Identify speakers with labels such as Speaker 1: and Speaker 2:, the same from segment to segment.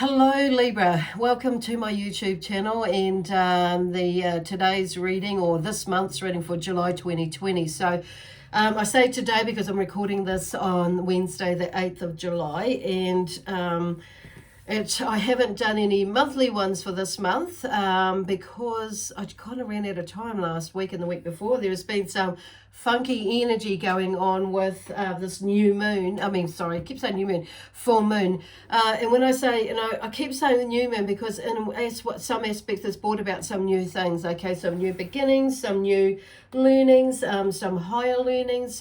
Speaker 1: Hello Libra, welcome to my YouTube channel and today's reading, or this month's reading for July 2020. So I say today because I'm recording this on Wednesday the 8th of July, and I haven't done any monthly ones for this month because I kind of ran out of time last week and the week before. There's been some funky energy going on with this new moon. I keep saying new moon, full moon. And when I say, I keep saying new moon because some aspects it's brought about some new things, okay? Some new beginnings, some new learnings, some higher learnings,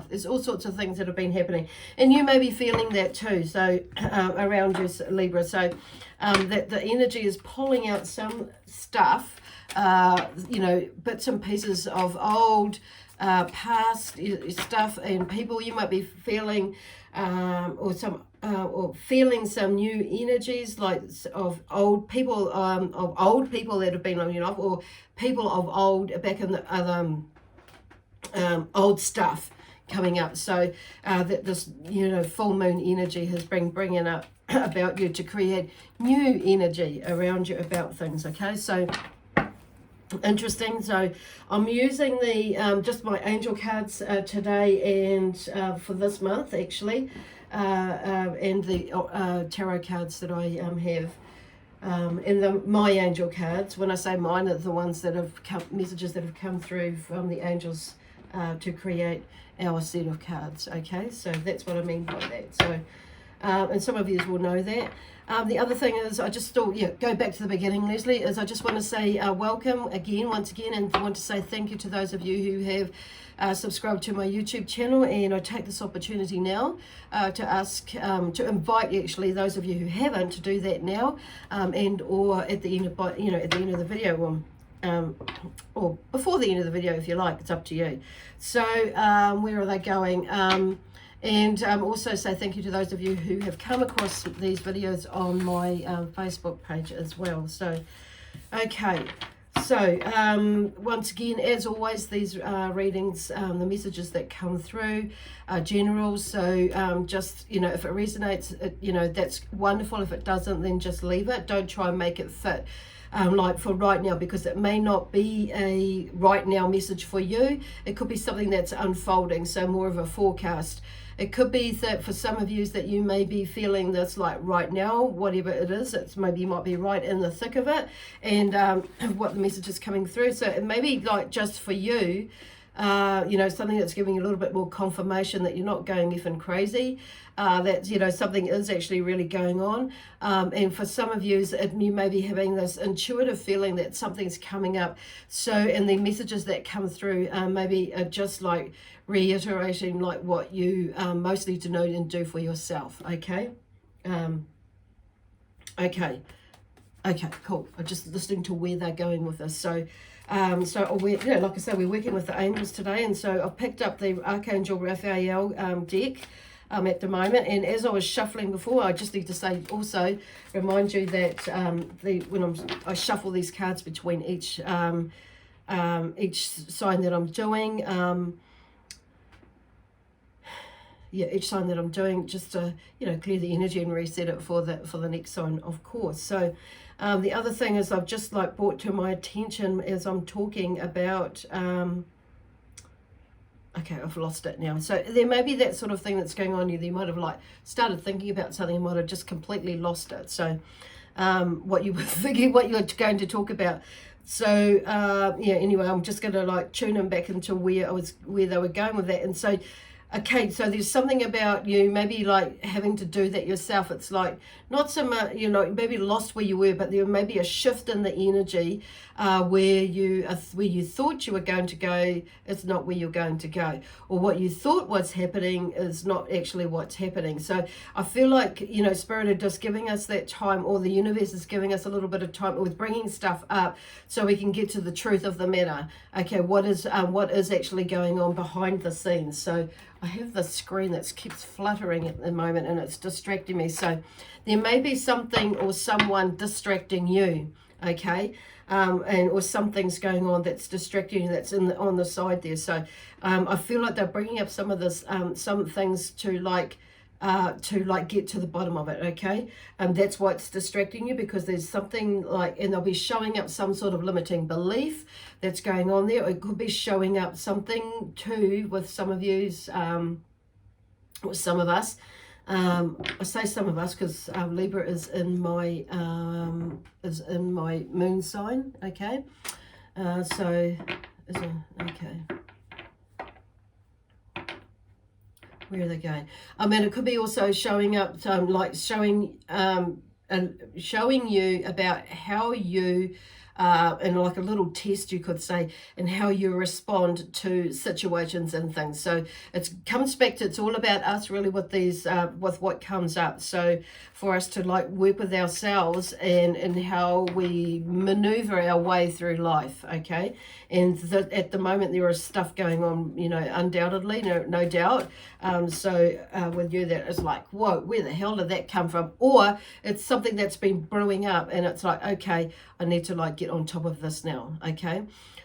Speaker 1: there's all sorts of things that have been happening. And you may be feeling that too, so around you, Libra. So that the energy is pulling out some stuff, bits and pieces of old, past stuff and people you might be feeling, or feeling some new energies like of old people that have been on your life, or people of old back in the other old stuff coming up. So that this full moon energy has been bringing up about you to create new energy around you about things. Okay, so interesting. So I'm using the just my angel cards today and for this month actually, and the tarot cards that I have, and my angel cards. When I say mine, are the ones that have come, messages that have come through from the angels to create our set of cards. Okay, so that's what I mean by that. So and some of you will know that. The other thing is, I just thought, go back to the beginning, Lesley, is I just want to say welcome again, once again, and want to say thank you to those of you who have subscribed to my YouTube channel. And I take this opportunity now to ask, to invite actually those of you who haven't to do that now, and or at the end of, at the end of the video, or before the end of the video if you like. It's up to you. So where are they going? And also say thank you to those of you who have come across these videos on my Facebook page as well. So, okay. So, once again, as always, these readings, the messages that come through are general. So, just, if it resonates, that's wonderful. If it doesn't, then just leave it. Don't try and make it fit. Like for right now, because it may not be a right now message for you. It could be something that's unfolding, so more of a forecast. It could be that for some of you that you may be feeling this like right now, whatever it is, it's maybe you might be right in the thick of it, and what the message is coming through. So it may be like just for you, something that's giving you a little bit more confirmation that you're not going effing crazy, that, something is actually really going on. And for some of you, you may be having this intuitive feeling that something's coming up. So, and the messages that come through maybe are just like reiterating like what you mostly to know and do for yourself. Okay. Okay, cool. I'm just listening to where they're going with this. So, like I say, we're working with the angels today, and so I've picked up the Archangel Raphael deck at the moment. And as I was shuffling before, I just need to say also remind you that I shuffle these cards between each sign that I'm doing. Each sign that I'm doing, just to clear the energy and reset it for the next sign, of course. So the other thing is I've just brought to my attention as I'm talking about, okay, I've lost it now. So there may be that sort of thing that's going on. You might have started thinking about something, you might have just completely lost it. So what you were thinking, what you were going to talk about. So anyway, I'm just going to tune them back into where they were going with that. And so, okay, so there's something about you maybe having to do that yourself. It's not so much, maybe lost where you were, but there may be a shift in the energy where you thought you were going to go, it's not where you're going to go. Or what you thought was happening is not actually what's happening. So I feel like, Spirit are just giving us that time, or the universe is giving us a little bit of time with bringing stuff up so we can get to the truth of the matter. Okay, what is actually going on behind the scenes. So I have this screen that keeps fluttering at the moment and it's distracting me. So there may be something or someone distracting you, okay? Or something's going on that's distracting you, that's on the side there. So I feel like they're bringing up some of this, some things to to like get to the bottom of it, okay? And that's why it's distracting you, because there's something like, and they'll be showing up some sort of limiting belief that's going on there. It could be showing up something too with some of yous, with some of us. I say some of us because Libra is in my moon sign, okay? So is it okay? Where are they going? I mean, it could be also showing up, like showing you about how you, and like a little test, you could say, and how you respond to situations and things. So it comes back to, it's all about us really with these, with what comes up. So for us to like work with ourselves and how we maneuver our way through life, okay? And at the moment there is stuff going on, you know, undoubtedly, no doubt. So with you, that is like, whoa, where the hell did that come from? Or it's something that's been brewing up and it's like, okay, I need to like get on top of this now, okay?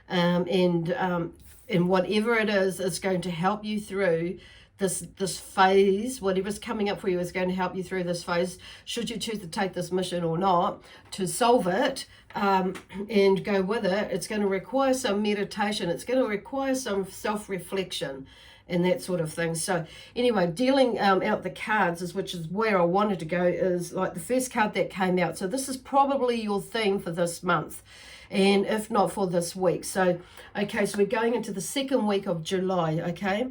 Speaker 1: And whatever it is, it's going to help you through this phase. Whatever's coming up for you is going to help you through this phase, should you choose to take this mission or not, to solve it and go with it. It's going to require some meditation. It's going to require some self-reflection and that sort of thing. So anyway, dealing out the cards, which is where I wanted to go, is like the first card that came out. So this is probably your theme for this month, and if not for this week. So okay, so we're going into the second week of July, okay?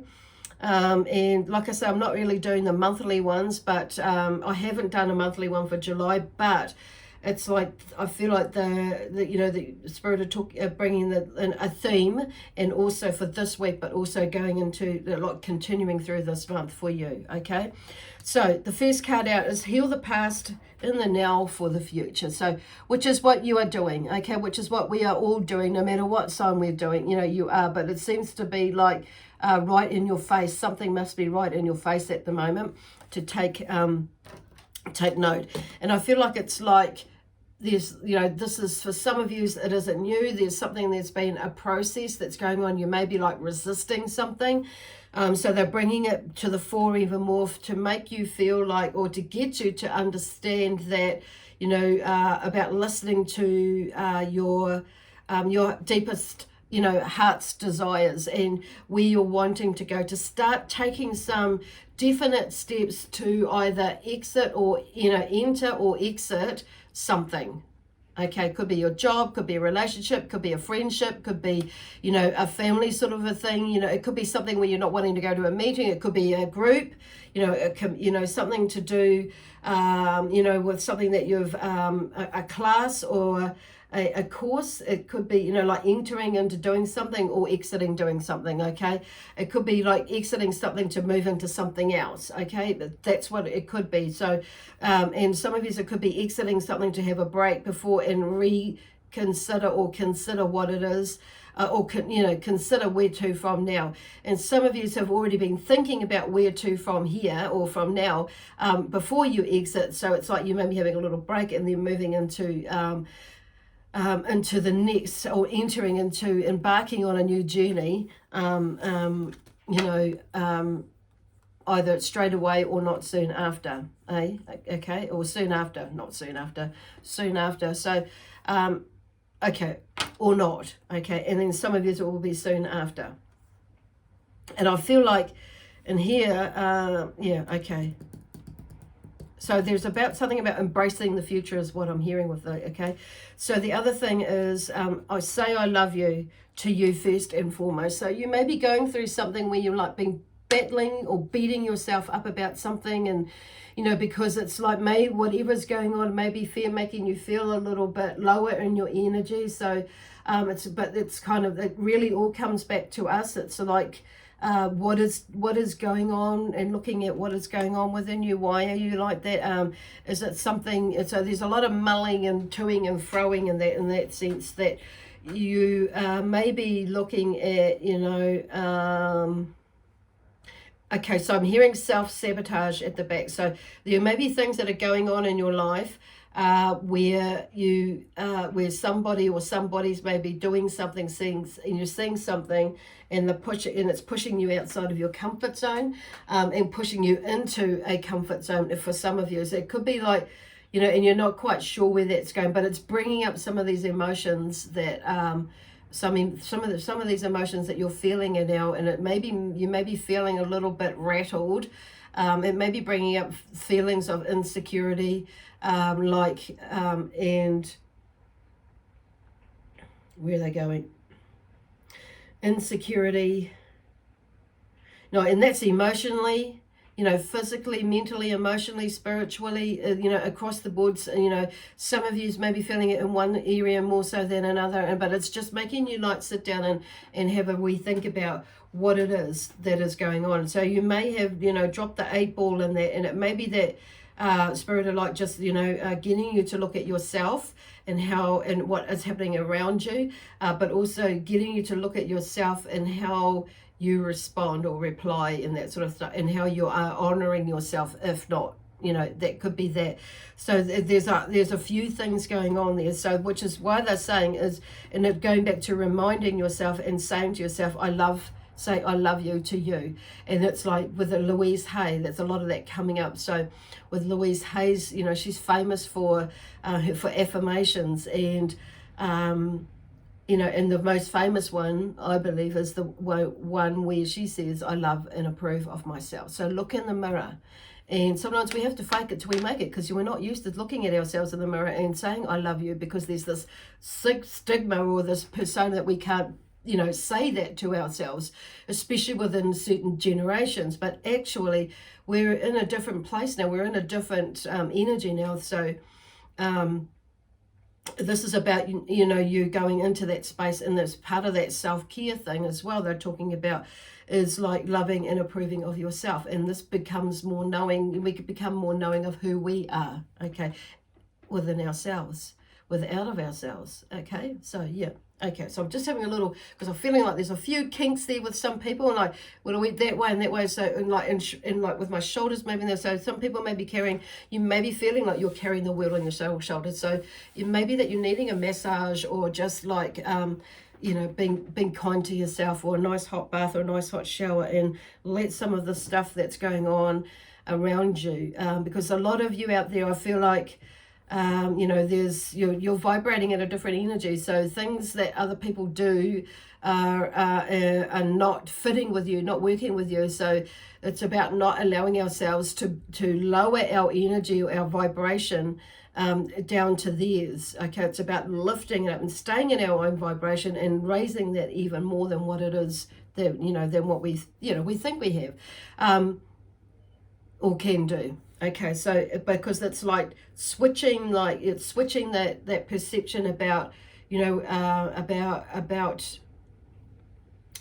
Speaker 1: And like I say, I'm not really doing the monthly ones, but I haven't done a monthly one for July, but it's like, I feel like the spirit of bringing a theme, and also for this week, but also going into like continuing through this month for you, okay? So the first card out is heal the past in the now for the future. So which is what you are doing, okay? Which is what we are all doing, no matter what sign we're doing, you know, you are, but it seems to be like right in your face. Something must be right in your face at the moment to take note. And I feel like it's like, there's, you know, this is for some of you, it isn't new. There's something, there's been a process that's going on. You may be like resisting something. So they're bringing it to the fore even more to make you feel like, or to get you to understand that, you know, about listening to your deepest, you know, heart's desires, and where you're wanting to go, to start taking some definite steps to either exit or, you know, enter or exit something. Okay, could be your job, could be a relationship, could be a friendship, could be, you know, a family sort of a thing. You know, it could be something where you're not wanting to go to a meeting. It could be a group, you know, something to do, you know, with something that you've, a class or a course. It could be, you know, like entering into doing something or exiting doing something, okay? It could be like exiting something to move into something else, okay? But that's what it could be. So, and some of you, it could be exiting something to have a break before and reconsider or consider what it is, or, you know, consider where to from now. And some of you have already been thinking about where to from here or from now before you exit. So it's like you may be having a little break and then moving into the next, or entering into, embarking on a new journey, you know, either straight away or not soon after, okay, or soon after, not soon after, soon after. So, okay, or not, okay, and then some of you it will be soon after. And I feel like in here, yeah, okay. So there's something about embracing the future is what I'm hearing with the, okay. So the other thing is, I say I love you to you first and foremost. So you may be going through something where you're like been battling or beating yourself up about something, and, you know, because it's like whatever's going on, maybe fear making you feel a little bit lower in your energy. So it's kind of, it really all comes back to us. It's like, what is going on, and looking at what is going on within you. Why are you like that? Is it something? So there's a lot of mulling and toing and froing in that sense, that you may be looking at, you know, okay, so I'm hearing self-sabotage at the back. So there may be things that are going on in your life where where somebody or somebody's maybe doing something, and you're seeing something, and it's pushing you outside of your comfort zone, and pushing you into a comfort zone. For some of you, so it could be like, and you're not quite sure where that's going, but it's bringing up some of these emotions that some of these emotions that you're feeling now, and you may be feeling a little bit rattled. It may be bringing up feelings of insecurity, and where are they going? Insecurity. No, and that's emotionally, physically, mentally, emotionally, spiritually, across the board. Some of you may be feeling it in one area more so than another, but it's just making you sit down and have a wee think about what it is that is going on. So you may have, dropped the 8 ball in that, and it may be that spirit of just, getting you to look at yourself and what is happening around you, but also getting you to look at yourself and how you respond or reply and that sort of stuff, and how you are honoring yourself. If not, that could be that. So there's a few things going on there. So which is why they're saying and going back to reminding yourself and saying to yourself, say I love you to you. And it's like with Louise Hay, there's a lot of that coming up. So with Louise Hay's, she's famous for affirmations, and and the most famous one, I believe, is the one where she says, I love and approve of myself. So look in the mirror. And sometimes we have to fake it till we make it, because we're not used to looking at ourselves in the mirror and saying, I love you, because there's this stigma or this persona that we can't, say that to ourselves, especially within certain generations. But actually, we're in a different place now. We're in a different energy now. So, this is about, you going into that space, and there's part of that self-care thing as well they're talking about, is like loving and approving of yourself. And this becomes more knowing, we could become more knowing of who we are, okay, within ourselves, without of ourselves, okay. So yeah, okay, so I'm just having a little, because I'm feeling like there's a few kinks there with some people, and when I went that way and that way, so and with my shoulders moving there, so some people may be you may be feeling like you're carrying the world on your shoulders, so it may be that you're needing a massage, or just being kind to yourself, or a nice hot bath, or a nice hot shower, and let some of the stuff that's going on around you, because a lot of you out there, I feel like, you're vibrating at a different energy. So things that other people do are not fitting with you, not working with you. So it's about not allowing ourselves to lower our energy or our vibration down to theirs. Okay, it's about lifting it up and staying in our own vibration and raising that even more than what it is that than what we think we have, or can do. Okay, so because it's like switching that perception about about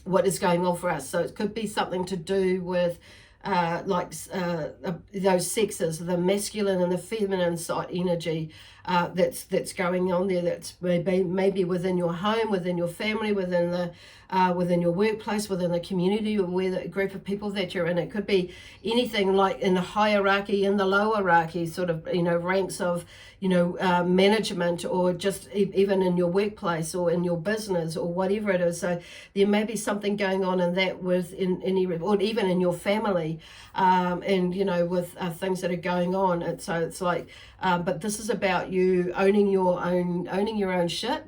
Speaker 1: what is going on for us. So it could be something to do with those sexes, the masculine and the feminine side energy that's going on there. That's maybe within your home, within your family, within your workplace, within the community, or where the group of people that you're in. It could be anything like in the hierarchy, in the lower hierarchy, sort of ranks of management, or just even in your workplace or in your business or whatever it is. So there may be something going on in that or even in your family, and with things that are going on. And so it's like, but this is about you owning your own shit.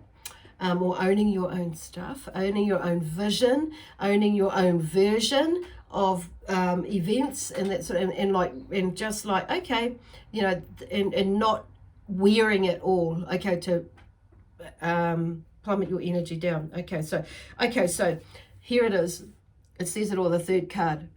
Speaker 1: Or owning your own stuff, owning your own vision, owning your own version of events, and that sort of, and just like, okay, and not wearing it all, okay, to plummet your energy down. Okay, so here it is. It says it all, the third card.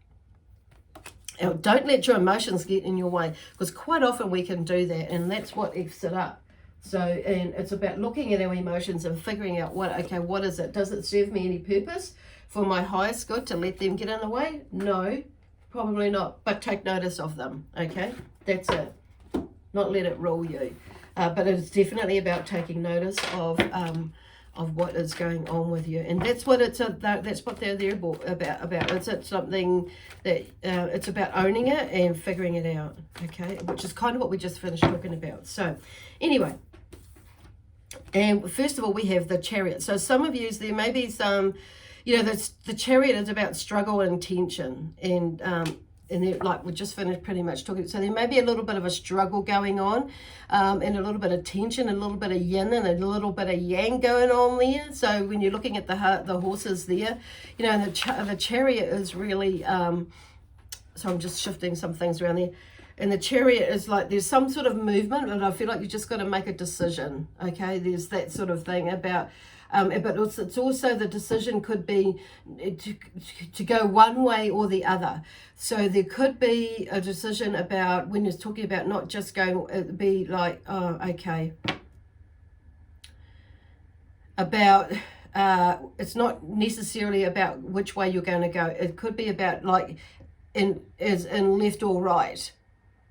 Speaker 1: Now, don't let your emotions get in your way, because quite often we can do that, and that's what F's it up. So, and it's about looking at our emotions and figuring out what is it? Does it serve me any purpose for my highest good to let them get in the way? No, probably not, but take notice of them, okay? That's it. Not let it rule you. But it's definitely about taking notice of of what is going on with you. And that's what that's what they're there about. It's something that it's about owning it and figuring it out, okay, which is kind of what we just finished talking about. So anyway, and first of all, we have the Chariot. So some of you, there may be some, you know, the Chariot is about struggle and tension, and like we just finished pretty much talking. So there may be a little bit of a struggle going on, and a little bit of tension, a little bit of yin and a little bit of yang going on there. So when you're looking at the horses there, you know, the Chariot is really, so I'm just shifting some things around there. And the Chariot is like, there's some sort of movement, and I feel like you just got to make a decision, okay? There's that sort of thing about, but it's also the decision could be to go one way or the other. So there could be a decision about, when you're talking about not just going, be like, oh, okay, about, it's not necessarily about which way you're going to go. It could be about like, in left or right,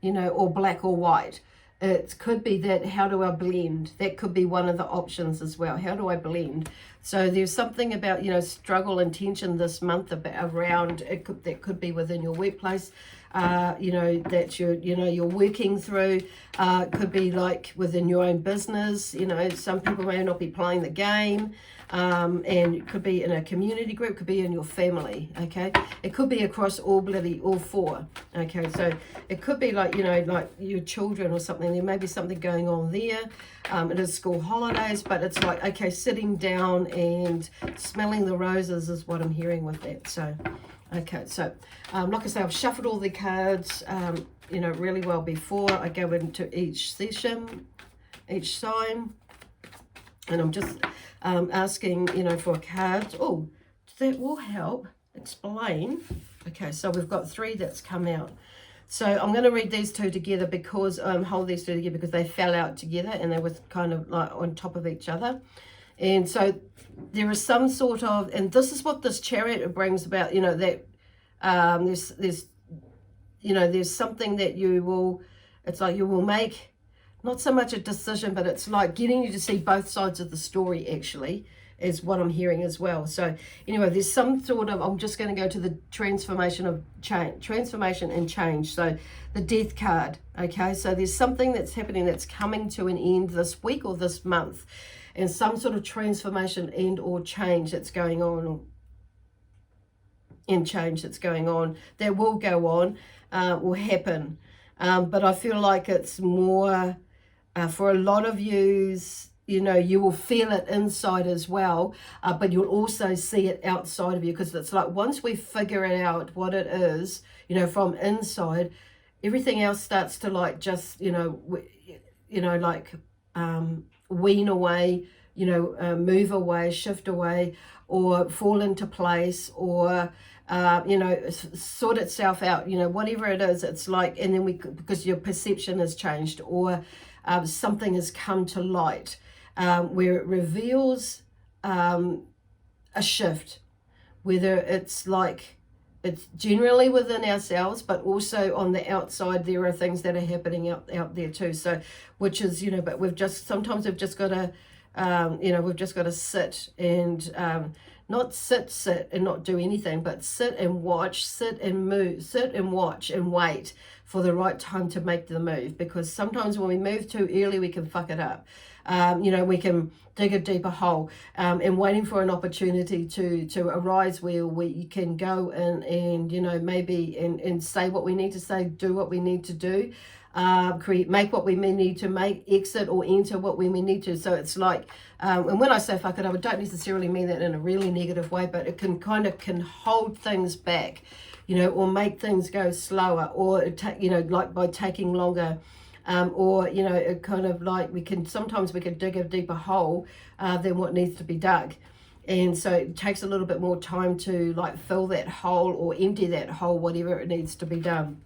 Speaker 1: you know, or black or white. It could be that, how do I blend? That could be one of the options as well. How do I blend? So there's something about, you know, struggle and tension this month around, that could be within your workplace, you know, that you're working through. It could be like within your own business. You know, some people may not be playing the game. And it could be in a community group, could be in your family, okay? It could be across all four, okay? So it could be like, you know, like your children or something. There may be something going on there. It is school holidays, but it's like, okay, sitting down and smelling the roses is what I'm hearing with that. So, okay, so like I say, I've shuffled all the cards, you know, really well before I go into each session, each sign. And I'm just asking, you know, for cards. Oh, that will help explain. Okay, so we've got 3 that's come out. So I'm going to read these 2 together because, hold these 2 together because they fell out together and they were kind of like on top of each other. And so there is some sort of, and this is what this Chariot brings about, you know, that there's you know, there's something that you will, it's like you will make, not so much a decision, but it's like getting you to see both sides of the story, actually, is what I'm hearing as well. So anyway, there's some sort of, I'm just going to go to the transformation and change. So the Death card, okay? So there's something that's happening that's coming to an end this week or this month, and some sort of transformation and or change that's going on, that will go on, will happen. But I feel like it's more, for a lot of yous, you know, you will feel it inside as well, but you'll also see it outside of you, because it's like once we figure it out what it is, you know, from inside, everything else starts to like just, you know, like wean away, you know, move away, shift away, or fall into place, or you know, sort itself out, you know, whatever it is. It's like, and then because your perception has changed, or something has come to light, where it reveals a shift, whether it's like, it's generally within ourselves, but also on the outside there are things that are happening out there too. So, which is, you know, but sometimes we've just got to, you know, we've just got to sit and not sit and not do anything, but sit and watch, sit and move, sit and watch and wait for the right time to make the move. Because sometimes when we move too early, we can fuck it up. You know, we can dig a deeper hole, and waiting for an opportunity to arise where we can go and you know, maybe and say what we need to say, do what we need to do, make what we may need to make, exit or enter what we may need to. So it's like, and when I say fuck it up, I don't necessarily mean that in a really negative way, but it can hold things back, you know, or make things go slower, or you know, like by taking longer, or you know, it kind of like sometimes we can dig a deeper hole than what needs to be dug. And so it takes a little bit more time to like fill that hole or empty that hole, whatever it needs to be done.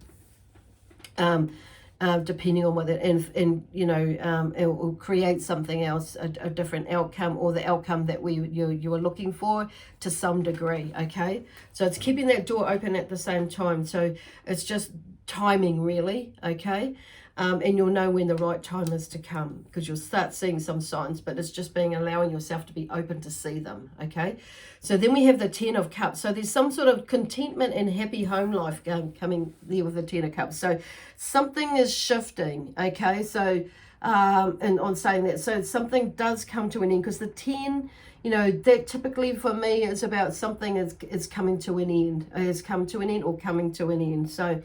Speaker 1: Depending on whether, and you know, it will create something else, a different outcome, or the outcome that you are looking for to some degree, okay? So it's keeping that door open at the same time. So it's just timing, really, okay? And you'll know when the right time is to come, because you'll start seeing some signs, but it's just allowing yourself to be open to see them, okay? So then we have the Ten of Cups. So there's some sort of contentment and happy home life coming there with the Ten of Cups. So something is shifting, okay? So, and on saying that, so something does come to an end, because the 10, you know, that typically for me is about something is coming to an end, has come to an end or coming to an end. So,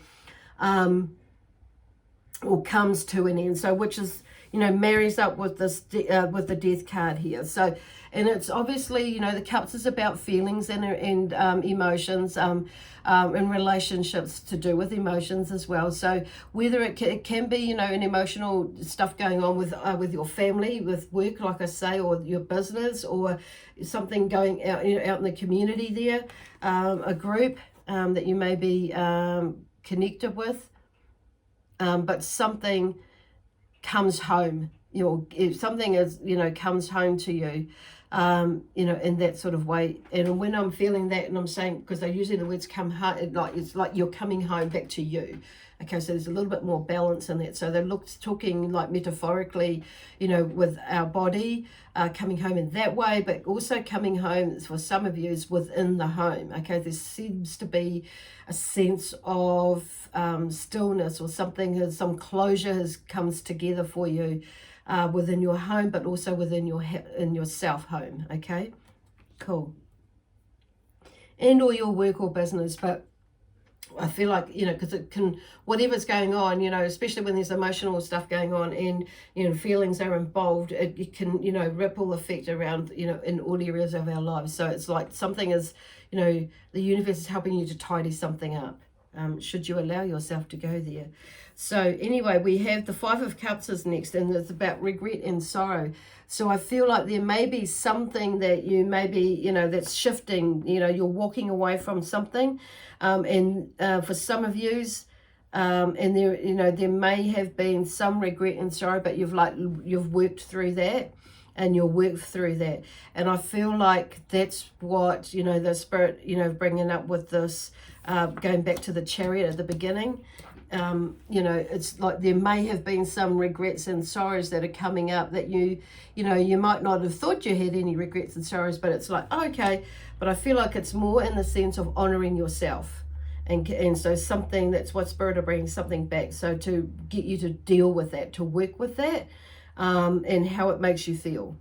Speaker 1: or comes to an end, so which is, you know, marries up with this with the Death card here. So, and it's obviously, you know, the Cups is about feelings and emotions, and relationships to do with emotions as well. So whether it can be, you know, an emotional stuff going on with your family, with work, like I say, or your business, or something going out, you know, out in the community there, a group that you may be connected with. But something comes home, you know, if something is, you know, comes home to you, you know, in that sort of way. And when I'm feeling that, and I'm saying, because they're using the words come home, like it's like you're coming home back to you. Okay, so there's a little bit more balance in that. So they're talking like metaphorically, you know, with our body, coming home in that way, but also coming home for some of you is within the home. Okay, there seems to be a sense of stillness, or something, some closure comes together for you within your home, but also within your self home. Okay, cool. And or your work or business, but I feel like, you know, because it can, whatever's going on, you know, especially when there's emotional stuff going on and, you know, feelings are involved, it can, you know, ripple effect around, you know, in all areas of our lives. So it's like something is, you know, the universe is helping you to tidy something up, should you allow yourself to go there. So anyway, we have the Five of Cups is next, and it's about regret and sorrow. So I feel like there may be something that you may be, you know, that's shifting, you know, you're walking away from something. And for some of yous, and there, you know, there may have been some regret and sorrow, but you've worked through that, and you'll work through that. And I feel like that's what, you know, the Spirit, you know, bringing up with this, going back to the Chariot at the beginning. You know, it's like there may have been some regrets and sorrows that are coming up that you know, you might not have thought you had any regrets and sorrows, but it's like, oh, okay. But I feel like it's more in the sense of honoring yourself. And so something, that's what Spirit are bringing something back. So to get you to deal with that, to work with that, and how it makes you feel,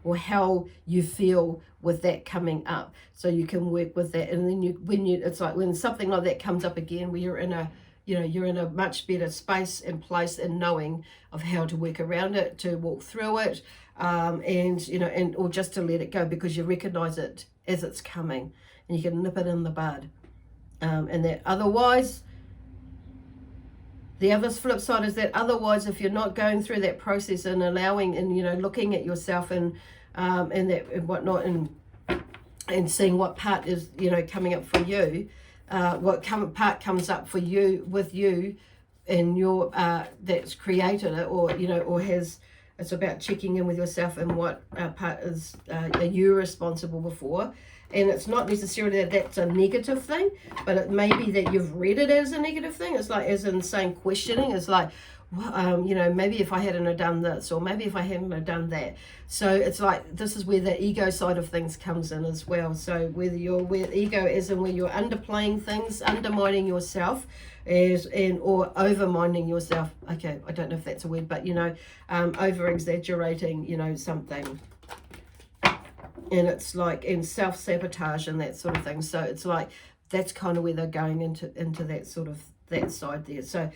Speaker 1: or how you feel with that coming up. So you can work with that. And then it's like when something like that comes up again, where you're in a, you know, you're in a much better space and place and knowing of how to work around it, to walk through it, and, you know, and or just to let it go, because you recognize it as it's coming, and you can nip it in the bud. And that otherwise, the other flip side is that otherwise, if you're not going through that process and allowing, and, you know, looking at yourself and that and whatnot, and seeing what part is, you know, coming up for you, part comes up for you, with you, and your that's created it, or, you know, or has, it's about checking in with yourself and what part is are you responsible for. And it's not necessarily that that's a negative thing, but it may be that you've read it as a negative thing. It's like, as in saying, questioning, it's like, well, you know, maybe if I hadn't have done this, or maybe if I hadn't have done that. So it's like, this is where the ego side of things comes in as well. So where ego is, and where you're underplaying things, undermining yourself, or overmining yourself. Okay, I don't know if that's a word, but, you know, over exaggerating, you know, something. And it's like, in self-sabotage and that sort of thing. So it's like, that's kind of where they're going into that sort of, that side there. So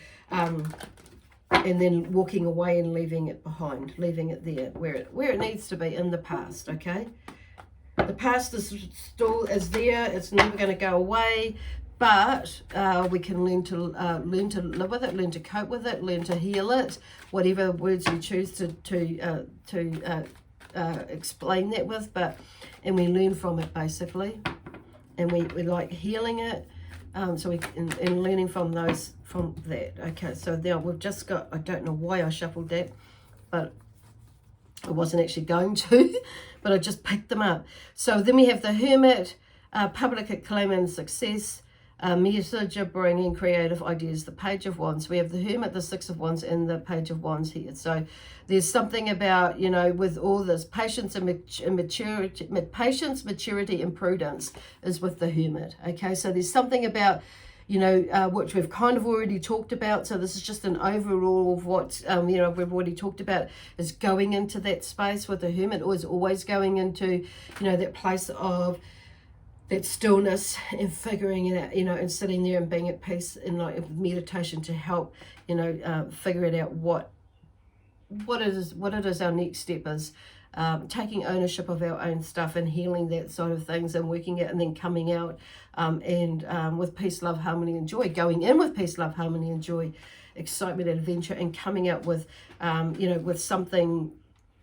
Speaker 1: and then walking away and leaving it behind, leaving it there where it needs to be, in the past. Okay, the past is still there, it's never going to go away, but we can learn to live with it, learn to cope with it, learn to heal it, whatever words you choose to explain that with, and we learn from it, basically, and we like healing it, so we and learning from that. Okay, so now we've just got, I don't know why I shuffled that, but I wasn't actually going to, but I just picked them up. So then we have the Hermit, public acclaim and success, A message of bringing creative ideas, the Page of Wands. We have the Hermit, the Six of Wands, and the Page of Wands here. So there's something about, you know, with all this patience and maturity, maturity and prudence is with the Hermit. Okay, so there's something about, you know, which we've kind of already talked about. So this is just an overall of what, you know, we've already talked about, is going into that space with the Hermit, or is always going into, you know, that place of that stillness and figuring it out, you know, and sitting there and being at peace and like meditation to help, you know, figure it out what it is our next step is. Taking ownership of our own stuff and healing that side of things and working it, and then coming out with peace, love, harmony, and joy. Going in with peace, love, harmony, and joy, excitement, and adventure, and coming out with, you know, with something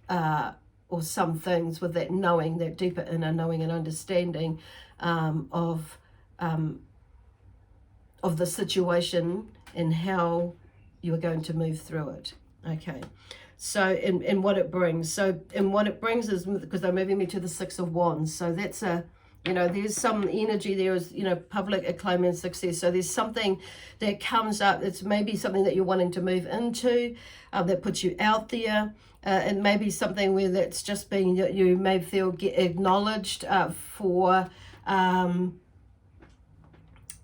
Speaker 1: or some things with that knowing, that deeper inner knowing and understanding of the situation and how you are going to move through it. Okay. So, and what it brings. So, and what it brings is, because they're moving me to the Six of Wands. So that's a, you know, there's some energy there is, you know, public acclaim and success. So there's something that comes up. It's maybe something that you're wanting to move into, that puts you out there. And maybe something where that's just being, you may feel get acknowledged for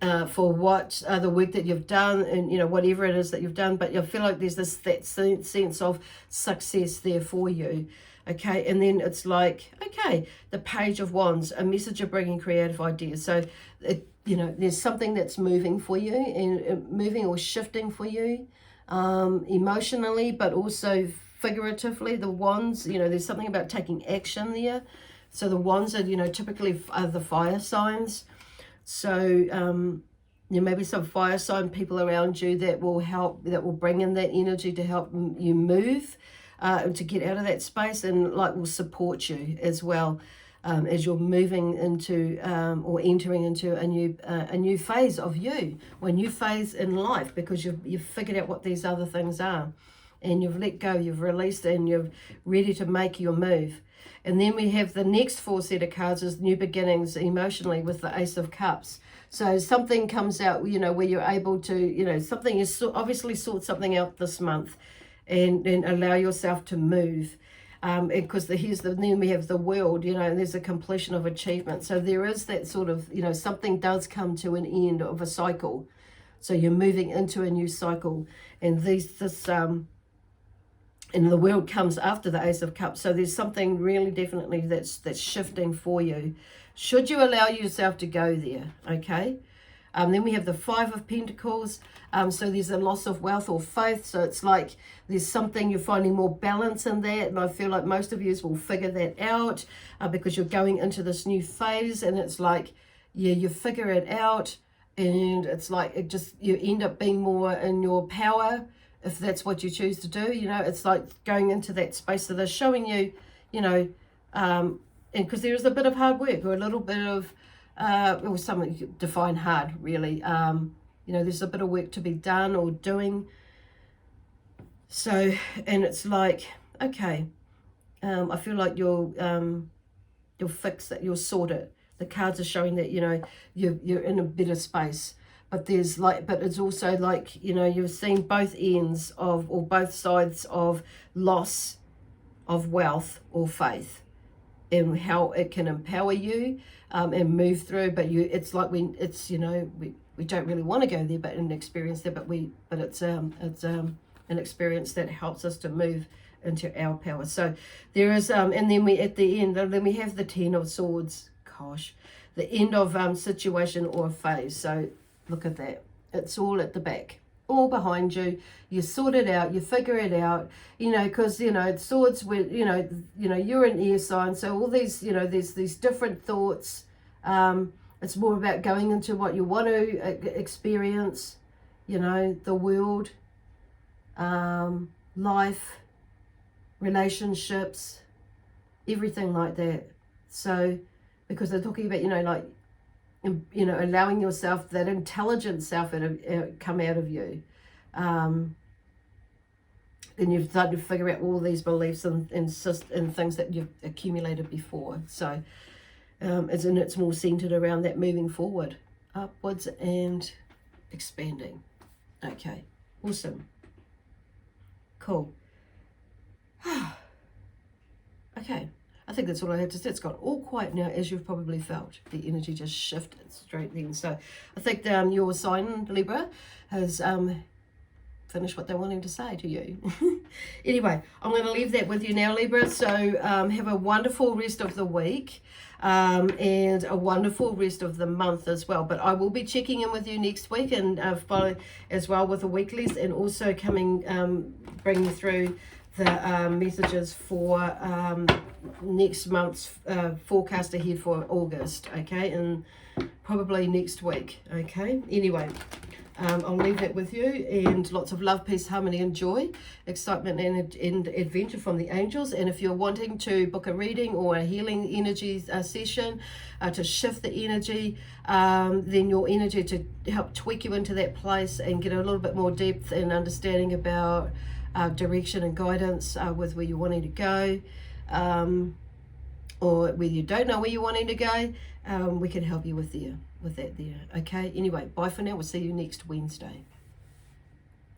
Speaker 1: what the work that you've done, and, you know, whatever it is that you've done, but you feel like there's that sense of success there for you. Okay, and then it's like, okay, the Page of Wands, a message of bringing creative ideas. So, you know, there's something that's moving for you, and moving or shifting for you, emotionally, but also figuratively. The Wands, you know, there's something about taking action there. So the Wands are, you know, typically are the fire signs. So there may be some fire sign people around you that will help, that will bring in that energy to help you move, to get out of that space, and like will support you as well, as you're moving into or entering into a new phase of you, or a new phase in life, because you've figured out what these other things are, and you've let go, you've released, and you're ready to make your move. And then we have the next four set of cards is new beginnings emotionally with the Ace of Cups. So something comes out, you know, where you're able to, you know, something is obviously sort something out this month, and allow yourself to move. Because then we have the World, you know, and there's a completion of achievement. So there is that sort of, you know, something does come to an end of a cycle. So you're moving into a new cycle, and and the World comes after the Ace of Cups. So there's something really definitely that's shifting for you, should you allow yourself to go there. Okay. Then we have the Five of Pentacles. So there's a loss of wealth or faith. So it's like there's something, you're finding more balance in that. And I feel like most of you will figure that out, because you're going into this new phase, and it's like, yeah, you figure it out, and it's like you end up being more in your power, if that's what you choose to do. You know, it's like going into that space that is showing you, you know, and because there is a bit of hard work, or a little bit of, or something you define hard, really. You know, there's a bit of work to be done or doing. So, and it's like, okay, I feel like you'll fix it, you'll sort it. The cards are showing that, you know, you're in a better space. But but it's also like, you know, you've seen both ends of, or both sides of loss of wealth or faith, and how it can empower you and move through. But it's like you know, we don't really want to go there, but an experience there, but it's an experience that helps us to move into our power. So there is, and then at the end, then we have the Ten of Swords. Gosh, the end of situation or phase. So look at that. It's all at the back, all behind you. You sort it out, you figure it out, you know, because, you know, swords with, you know, you're an air sign. So all these, you know, there's these different thoughts. It's more about going into what you want to experience, you know, the world, life, relationships, everything like that. So, because they're talking about, you know, like, you know, allowing yourself, that intelligent self come out of you. And you've started to figure out all these beliefs and things that you've accumulated before. So, it's more centered around that moving forward. upwards and expanding. Okay, awesome. Cool. Okay, I think that's all I have to say. It's got all quiet now, as you've probably felt. The energy just shifted straight then. So I think your sign, Libra, has finished what they're wanting to say to you. Anyway, I'm going to leave that with you now, Libra. So have a wonderful rest of the week. And a wonderful rest of the month as well. But I will be checking in with you next week and follow as well with the weeklies, and also coming bring you through the messages for next month's forecast ahead for August, okay, and probably next week, okay. Anyway, I'll leave that with you, and lots of love, peace, harmony, and joy, excitement, and adventure from the angels. And if you're wanting to book a reading or a healing energy session to shift the energy, then your energy, to help tweak you into that place and get a little bit more depth and understanding about direction and guidance with where you're wanting to go, or whether you don't know where you're wanting to go, we can help you with that there. Okay, anyway, bye for now. We'll see you next Wednesday.